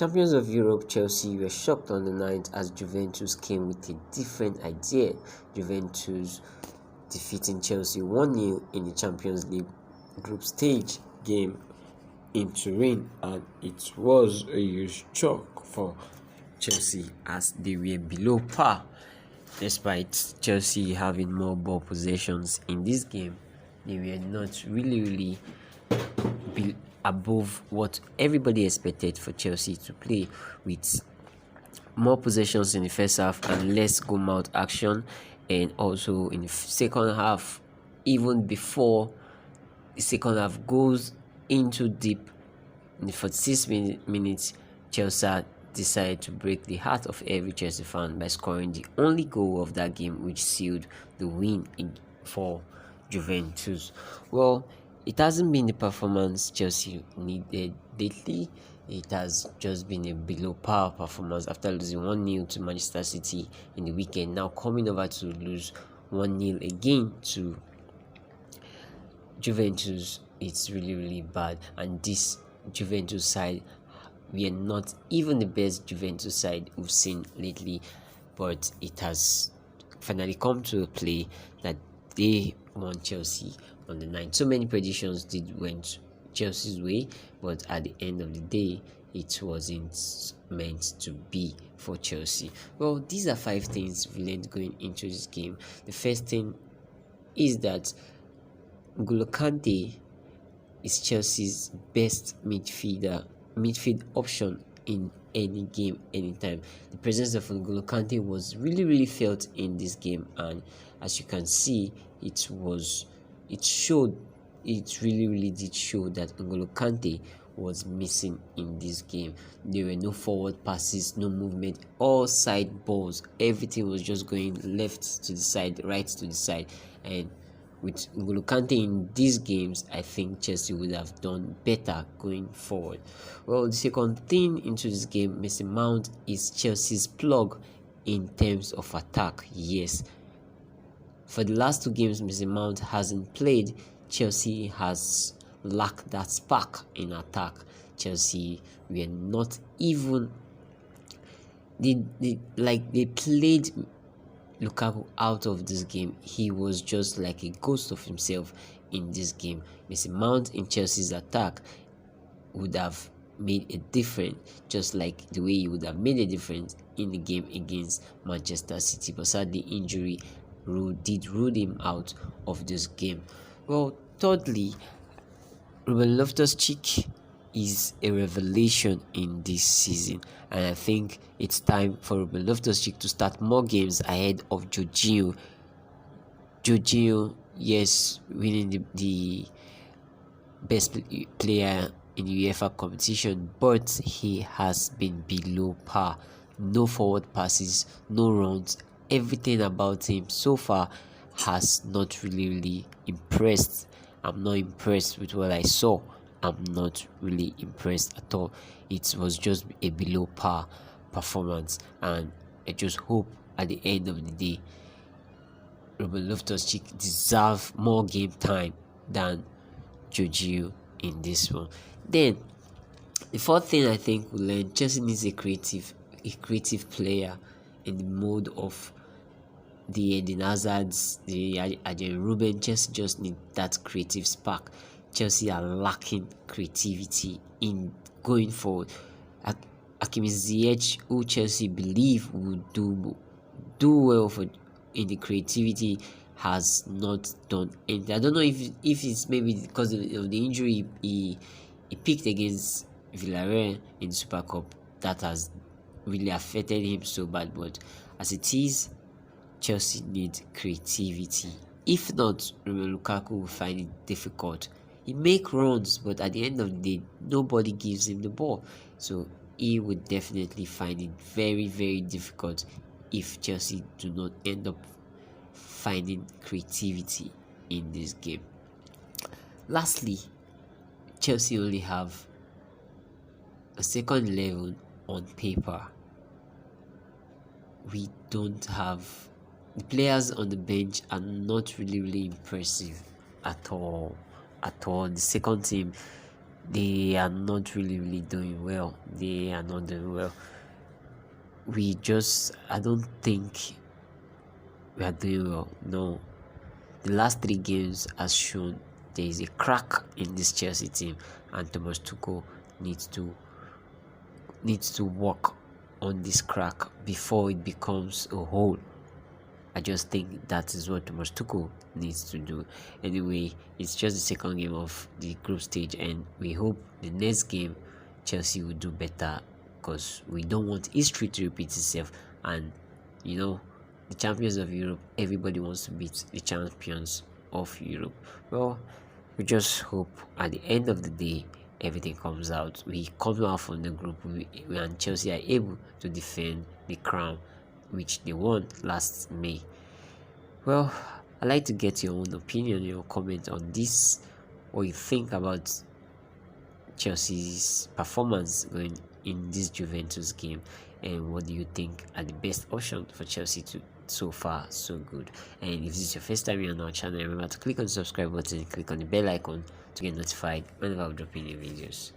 Champions of Europe, Chelsea were shocked on the night as Juventus came with a different idea. Juventus defeating Chelsea 1-0 in the Champions League group stage game in Turin, and it was a huge shock for Chelsea as they were below par. Despite Chelsea having more ball possessions in this game, they were not really above what everybody expected for Chelsea to play, with more possessions in the first half and less goal-mouth action. And also in the second half, even before the second half goes into deep, in the 46 minutes, Chelsea decided to break the heart of every Chelsea fan by scoring the only goal of that game, which sealed the win for Juventus. Well, it hasn't been the performance Chelsea needed lately. It has just been a below par performance after losing 1-0 to Manchester City in the weekend. Now coming over to lose 1-0 again to Juventus, it's really bad. And this Juventus side, we are not even the best Juventus side we've seen lately, but it has finally come to a play that they won Chelsea on the night. So many predictions went Chelsea's way, but at the end of the day, it wasn't meant to be for Chelsea. Well, these are 5 things we learned going into this game. The first thing is that N'Golo Kante is Chelsea's best midfield option in any game, anytime. The presence of N'Golo Kante was really felt in this game, and as you can see, it really did show that N'Golo Kante was missing in this game. There were no forward passes, no movement, all side balls. Everything was just going left to the side, right to the side. And with N'Golo Kante in these games, I think Chelsea would have done better going forward. Well, the second thing into this game, Mason Mount is Chelsea's plug in terms of attack. Yes, for the last 2 games Mason Mount hasn't played, Chelsea has lacked that spark in attack. Chelsea were not even they played Lukaku out of this game. He was just like a ghost of himself in this game. Mason Mount in Chelsea's attack would have made a difference, just like the way he would have made a difference in the game against Manchester City. But sadly, injury did rule him out of this game. Well, thirdly, Ruben Loftus-Cheek is a revelation in this season, and I think it's time for Ruben Loftus-Cheek to start more games ahead of Jorginho. Jorginho, yes, winning the best player in the UEFA competition, but he has been below par. No forward passes, no runs. Everything about him so far has not really impressed. I'm not impressed with what I saw. I'm not really impressed at all. It was just a below par performance, and I just hope at the end of the day, Ruben Loftus-Cheek deserves more game time than Jorginho in this one. Then the fourth thing I think we learned, Chelsea needs a creative player in the mode of the Eden Hazards, the Arjen Robben. Chelsea just need that creative spark. Chelsea are lacking creativity in going forward. Hakim Ziyech, who Chelsea believe would do well in the creativity, has not done anything. I don't know if it's maybe because of the injury he picked against Villarreal in the Super Cup that has really affected him so bad. But as it is, Chelsea need creativity. If not, Romelu Lukaku will find it difficult. He make runs, but at the end of the day, nobody gives him the ball. So he would definitely find it very difficult if Chelsea do not end up finding creativity in this game. Lastly, Chelsea only have a second 11 on paper. We don't have the players on the bench are not really impressive at all. The second team they are not really doing well. They are not doing well. I don't think we are doing well. No, the last 3 games has shown there is a crack in this Chelsea team, and Thomas Tuchel needs to work on this crack before it becomes a hole. I just think that is what Thomas Tuchel needs to do. Anyway, it's just the second game of the group stage, and we hope the next game Chelsea will do better, because we don't want history to repeat itself. And the champions of Europe, everybody wants to beat the champions of Europe. Well, we just hope at the end of the day everything comes out. We come out from the group, and Chelsea are able to defend the crown which they won last May. Well, I'd like to get your own opinion, your comment on this, what you think about Chelsea's performance going in this Juventus game, and what do you think are the best options for Chelsea to so far so good. And if this is your first time here on our channel, remember to click on the subscribe button and click on the bell icon to get notified whenever I drop in new videos.